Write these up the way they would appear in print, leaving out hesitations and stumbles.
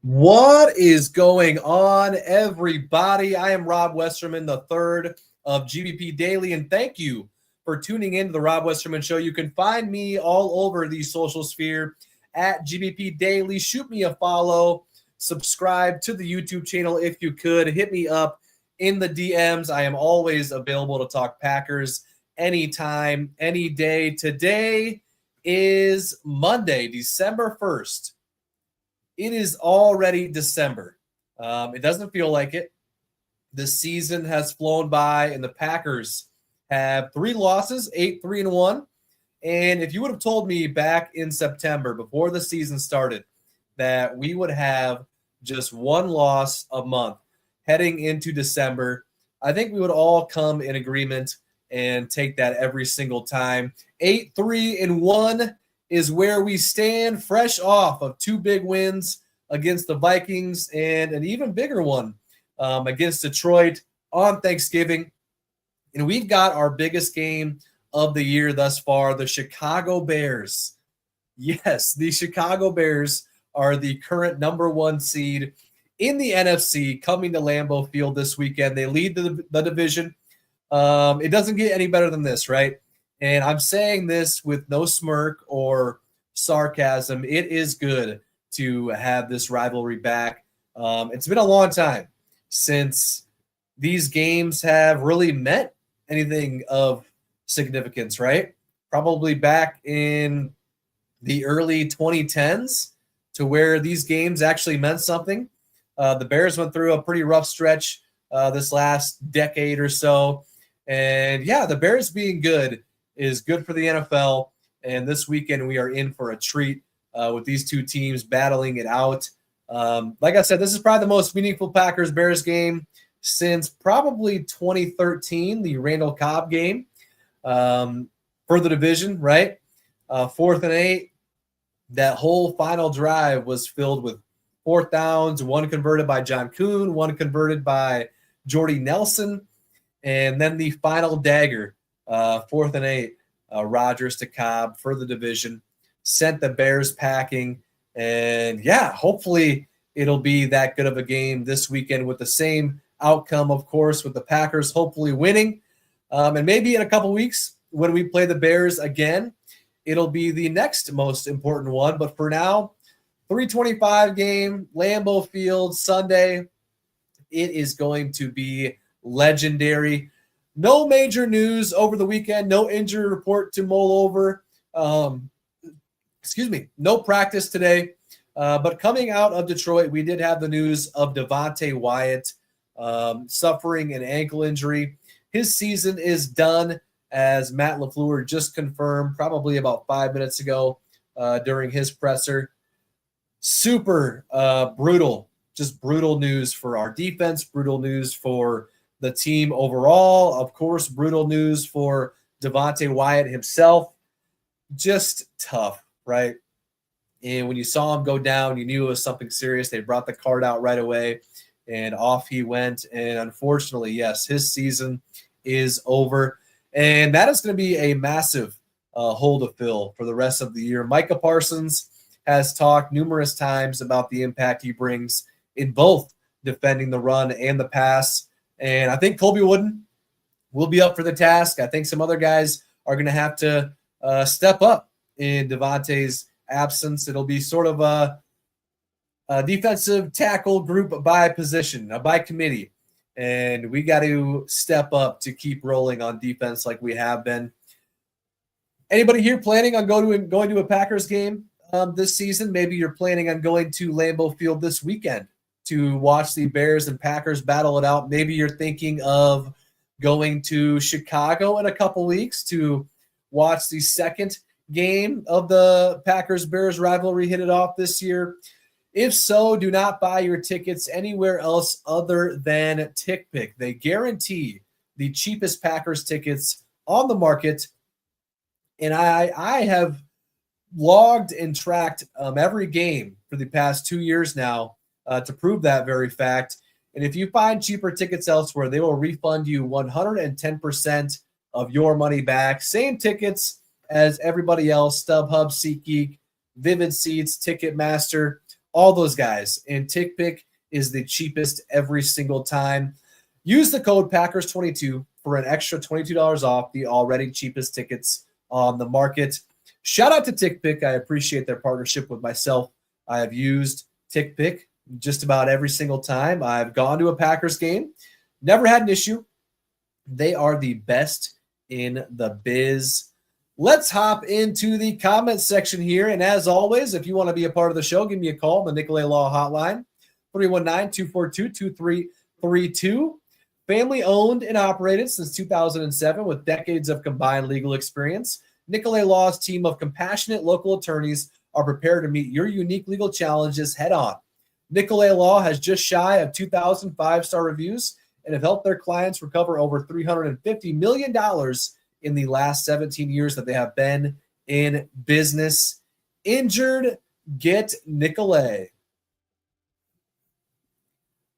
What is going on, everybody? I am Rob Westerman, the third of GBP Daily, and thank you for tuning in to the Rob Westerman Show. You can find me all over the social sphere at GBP Daily. Shoot me a follow, subscribe to the YouTube channel if you could. Hit me up in the DMs. I am always available to talk Packers anytime, any day. Today is Monday, December 1st. It is already December. It doesn't feel like it. The season has flown by, and the Packers have 3 losses, 8-3-1. And if you would have told me back in September, before the season started, that we would have just 1 loss a month heading into December, I think we would all come in agreement and take that every single time. 8-3-1 is where we stand, fresh off of 2 big wins against the Vikings and an even bigger one against Detroit on Thanksgiving. And we've got our biggest game of the year thus far, the Chicago Bears. Yes, the Chicago Bears are the current number 1 seed in the NFC, coming to Lambeau Field this weekend. They lead the division. It doesn't get any better than this, right? And I'm saying this with no smirk or sarcasm. It is good to have this rivalry back. It's been a long time since these games have really meant anything of significance, right? Probably back in the early 2010s to where these games actually meant something. The Bears went through a pretty rough stretch this last decade or so. And yeah, the Bears being good is good for the NFL, and this weekend we are in for a treat with these 2 teams battling it out. Like I said, this is probably the most meaningful Packers-Bears game since probably 2013, the Randall Cobb game for the division, right? 4th and 8, that whole final drive was filled with 4th downs, 1 converted by John Kuhn, 1 converted by Jordy Nelson, and then the final dagger, 4th and 8, Rodgers to Cobb for the division, sent the Bears packing. And yeah, hopefully it'll be that good of a game this weekend with the same outcome, of course, with the Packers hopefully winning. And maybe in a couple weeks when we play the Bears again, it'll be the next most important one. But for now, 3:25 game, Lambeau Field, Sunday. It is going to be legendary. No major news over the weekend. No injury report to mull over. No practice today. But coming out of Detroit, we did have the news of Devontae Wyatt suffering an ankle injury. His season is done, as Matt LaFleur just confirmed probably about 5 minutes ago during his presser. Super brutal, just brutal news for our defense, brutal news for the team overall. Of course, brutal news for Devontae Wyatt himself. Just tough, right? And when you saw him go down, you knew it was something serious. They brought the card out right away, and off he went. And unfortunately, yes, his season is over. And that is going to be a massive hole to fill for the rest of the year. Micah Parsons has talked numerous times about the impact he brings in both defending the run and the pass. And I think Colby Wooden will be up for the task. I think some other guys are going to have to step up in Devontae's absence. It'll be sort of a defensive tackle group by position, by committee. And we got to step up to keep rolling on defense like we have been. Anybody here planning on going to a Packers game this season? Maybe you're planning on going to Lambeau Field this weekend to watch the Bears and Packers battle it out. Maybe you're thinking of going to Chicago in a couple weeks to watch the second game of the Packers-Bears rivalry hit it off this year. If so, do not buy your tickets anywhere else other than TickPick. They guarantee the cheapest Packers tickets on the market. And I have logged and tracked every game for the past 2 years now to prove that very fact. And if you find cheaper tickets elsewhere, they will refund you 110% of your money back. Same tickets as everybody else, StubHub, SeatGeek, Vivid Seats, Ticketmaster, all those guys. And TickPick is the cheapest every single time. Use the code Packers22 for an extra $22 off the already cheapest tickets on the market. Shout out to TickPick. I appreciate their partnership with myself. I have used TickPick just about every single time I've gone to a Packers game. Never had an issue. They are the best in the biz. Let's hop into the comment section here. And as always, if you want to be a part of the show, give me a call on the Nicolet Law hotline, 319-242-2332. Family owned and operated since 2007 with decades of combined legal experience. Nicolet Law's team of compassionate local attorneys are prepared to meet your unique legal challenges head on. Nicolet Law has just shy of 2,000 five-star reviews and have helped their clients recover over $350 million in the last 17 years that they have been in business. Injured, get Nicolet.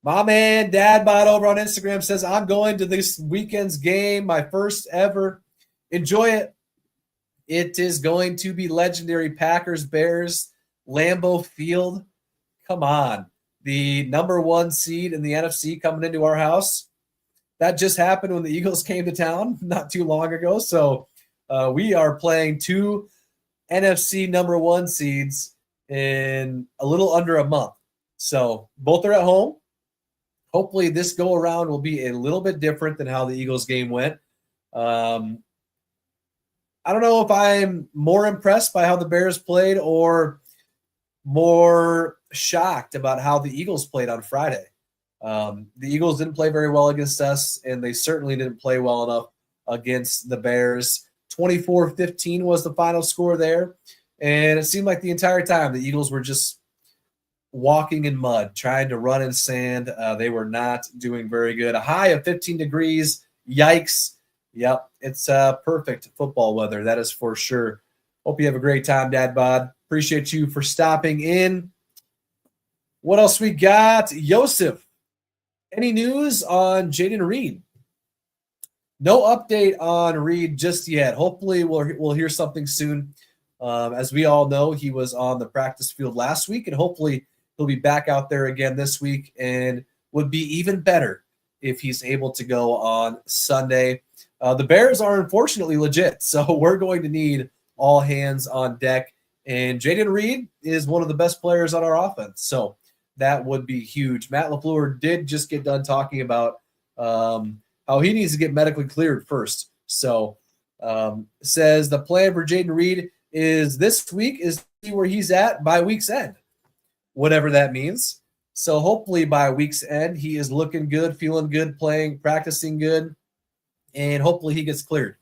My man, Dadbot over on Instagram says, I'm going to this weekend's game, my first ever. Enjoy it. It is going to be legendary. Packers, Bears, Lambeau Field. Come on. The number one seed in the NFC coming into our house. That just happened when the Eagles came to town not too long ago. So we are playing two NFC number one seeds in a little under a month. So both are at home. Hopefully this go around will be a little bit different than how the Eagles game went. I don't know if I'm more impressed by how the Bears played or more shocked about how the Eagles played on Friday. The Eagles didn't play very well against us, and they certainly didn't play well enough against the Bears. 24-15 was the final score there, and it seemed like the entire time the Eagles were just walking in mud, trying to run in sand. They were not doing very good. A high of 15 degrees. Yikes. Yep, it's perfect football weather. That is for sure. Hope you have a great time, Dad Bod. Appreciate you for stopping in. What else we got? Yosef, any news on Jaden Reed? No update on Reed just yet. Hopefully we'll hear something soon. As we all know, he was on the practice field last week, and hopefully he'll be back out there again this week, and would be even better if he's able to go on Sunday. The Bears are unfortunately legit, so we're going to need all hands on deck. And Jaden Reed is one of the best players on our offense, so that would be huge. Matt LaFleur did just get done talking about how he needs to get medically cleared first. So says the plan for Jaden Reed is this week is to see where he's at by week's end, whatever that means. So hopefully by week's end, he is looking good, feeling good, playing, practicing good, and hopefully he gets cleared.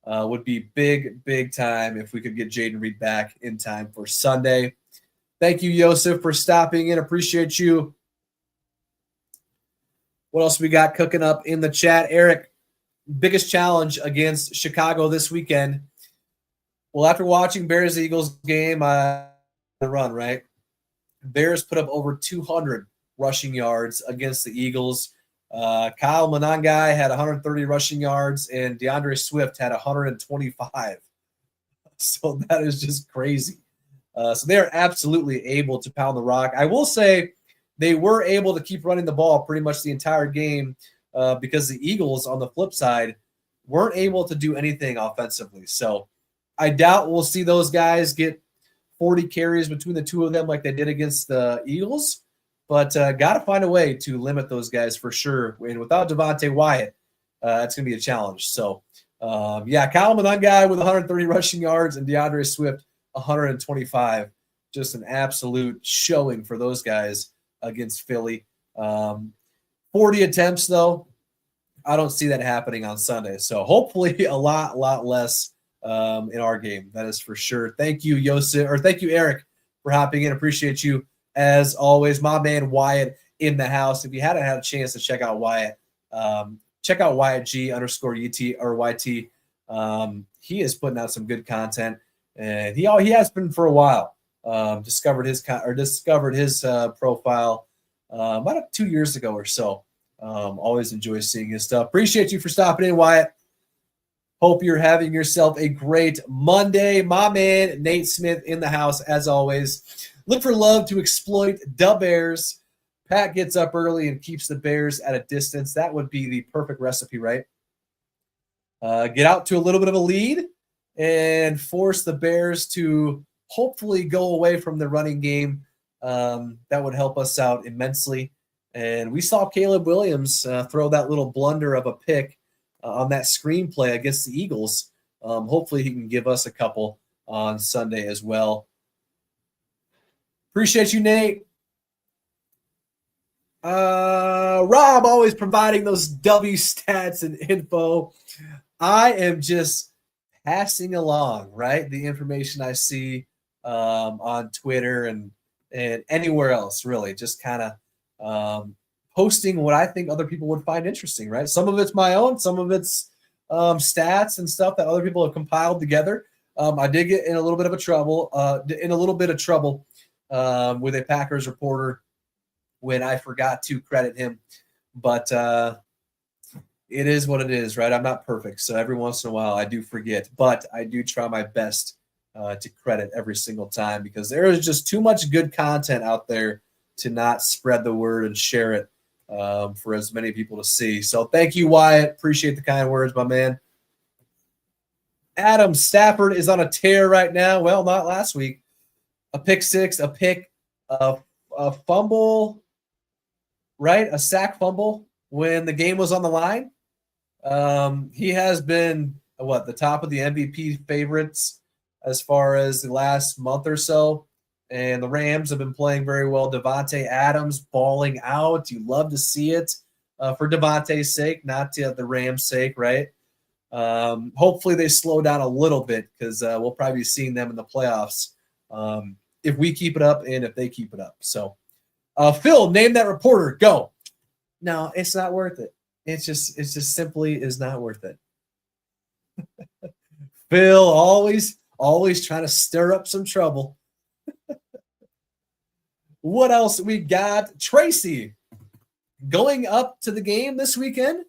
Would be big, big time if we could get Jaden Reed back in time for Sunday. Thank you, Yosef, for stopping in. Appreciate you. What else we got cooking up in the chat? Eric, biggest challenge against Chicago this weekend. Well, after watching Bears-Eagles game, the run, right? Bears put up over 200 rushing yards against the Eagles. Kyle Monangai had 130 rushing yards, and DeAndre Swift had 125. So that is just crazy. So they are absolutely able to pound the rock. I will say they were able to keep running the ball pretty much the entire game because the Eagles, on the flip side, weren't able to do anything offensively. So I doubt we'll see those guys get 40 carries between the two of them like they did against the Eagles. But got to find a way to limit those guys for sure. And without Devontae Wyatt, it's going to be a challenge. So, Kyle Monangai with 130 rushing yards and DeAndre Swift 125. Just an absolute showing for those guys against Philly. 40 attempts, though. I don't see that happening on Sunday. So hopefully a lot less in our game. That is for sure. Thank you, thank you, Eric, for hopping in. Appreciate you. As always, my man Wyatt in the house. If you hadn't had a chance to check out Wyatt, check out Wyatt G _UT or YT. He is putting out some good content, and he has been for a while. Discovered his profile about 2 years ago or so. Always enjoy seeing his stuff. Appreciate you for stopping in, Wyatt. Hope you're having yourself a great Monday. My man Nate Smith in the house, as always. Look for love to exploit the Bears. Pat gets up early and keeps the Bears at a distance. That would be the perfect recipe, right? Get out to a little bit of a lead and force the Bears to hopefully go away from the running game. That would help us out immensely. And we saw Caleb Williams throw that little blunder of a pick on that screenplay against the Eagles. Hopefully he can give us a couple on Sunday as well. Appreciate you, Nate. Rob always providing those W stats and info. I am just passing along, right? The information I see on Twitter and anywhere else, really, just kind of posting what I think other people would find interesting, right? Some of it's my own, some of it's stats and stuff that other people have compiled together. I did get in a little bit of trouble with a Packers reporter when I forgot to credit him, but it is what it is, right? I'm not perfect, so every once in a while I do forget, but I do try my best to credit every single time because there is just too much good content out there to not spread the word and share it for as many people to see. So thank you, Wyatt. Appreciate the kind words, my man. Adam Stafford is on a tear right now. Well, not last week. A pick six, a pick, a fumble, right? A sack fumble when the game was on the line. He has been, the top of the MVP favorites as far as the last month or so. And the Rams have been playing very well. Devontae Adams balling out. You love to see it for Devontae's sake, not to the Rams' sake, right? Hopefully they slow down a little bit because we'll probably be seeing them in the playoffs if we keep it up and if they keep it up. So, Phil, name that reporter. Go. No, it's not worth it. It's just simply is not worth it. Phil always trying to stir up some trouble. What else we got? Tracy going up to the game this weekend.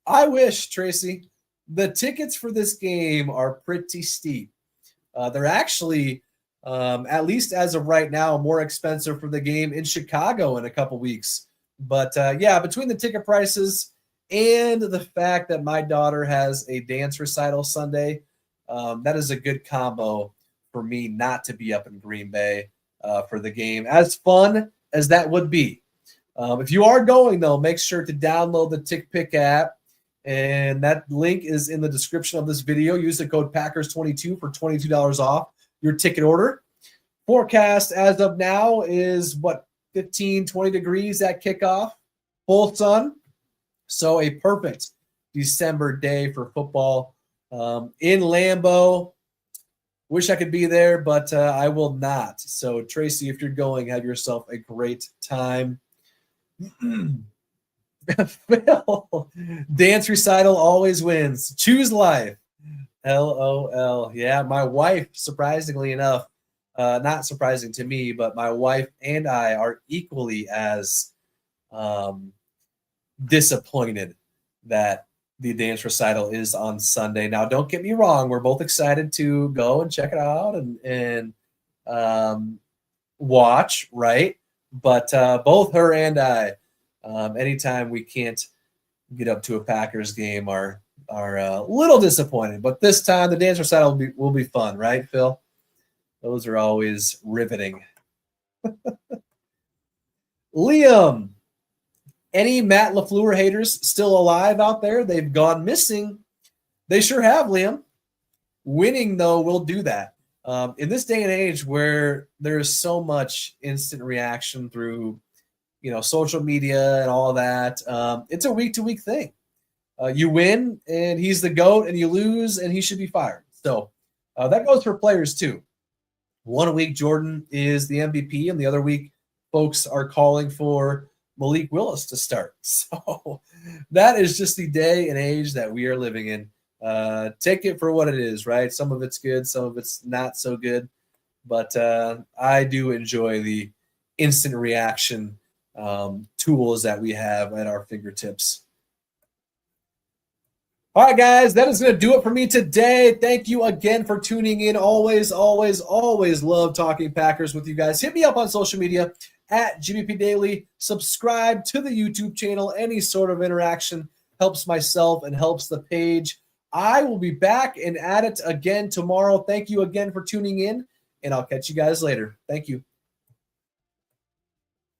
I wish, Tracy, the tickets for this game are pretty steep. They're actually, at least as of right now, more expensive for the game in Chicago in a couple weeks. But yeah, between the ticket prices and the fact that my daughter has a dance recital Sunday, that is a good combo for me not to be up in Green Bay for the game. As fun as that would be. If you are going, though, make sure to download the TickPick app. And that link is in the description of this video. Use the code Packers22 for $22 off your ticket order. Forecast as of now is 15, 20 degrees at kickoff. Full sun. So a perfect December day for football in Lambeau. Wish I could be there, but I will not. So, Tracy, if you're going, have yourself a great time. Phil, dance recital always wins. Choose life. LOL. Yeah, my wife, surprisingly enough, not surprising to me, but my wife and I are equally as disappointed that the dance recital is on Sunday. Now, don't get me wrong. We're both excited to go and check it out and watch, right? But both her and I, anytime we can't get up to a Packers game, are a little disappointed. But this time, the dance recital will be fun, right, Phil? Those are always riveting. Liam. Any Matt LaFleur haters still alive out there? They've gone missing. They sure have, Liam. Winning, though, will do that. In this day and age where there's so much instant reaction through, social media and all that, it's a week-to-week thing. You win, and he's the GOAT, and you lose, and he should be fired. So that goes for players, too. One week, Jordan is the MVP, and the other week, folks are calling for Malik Willis to start. So that is just the day and age that we are living in. Take it for what it is, right? Some of it's good, some of it's not so good. But I do enjoy the instant reaction tools that we have at our fingertips. All right, guys, that is going to do it for me today. Thank you again for tuning in. Always, always, always love talking Packers with you guys. Hit me up on social media at GBP Daily. Subscribe to the YouTube channel. Any sort of interaction helps myself and helps the page. I will be back and at it again tomorrow. Thank you again for tuning in, and I'll catch you guys later. Thank you.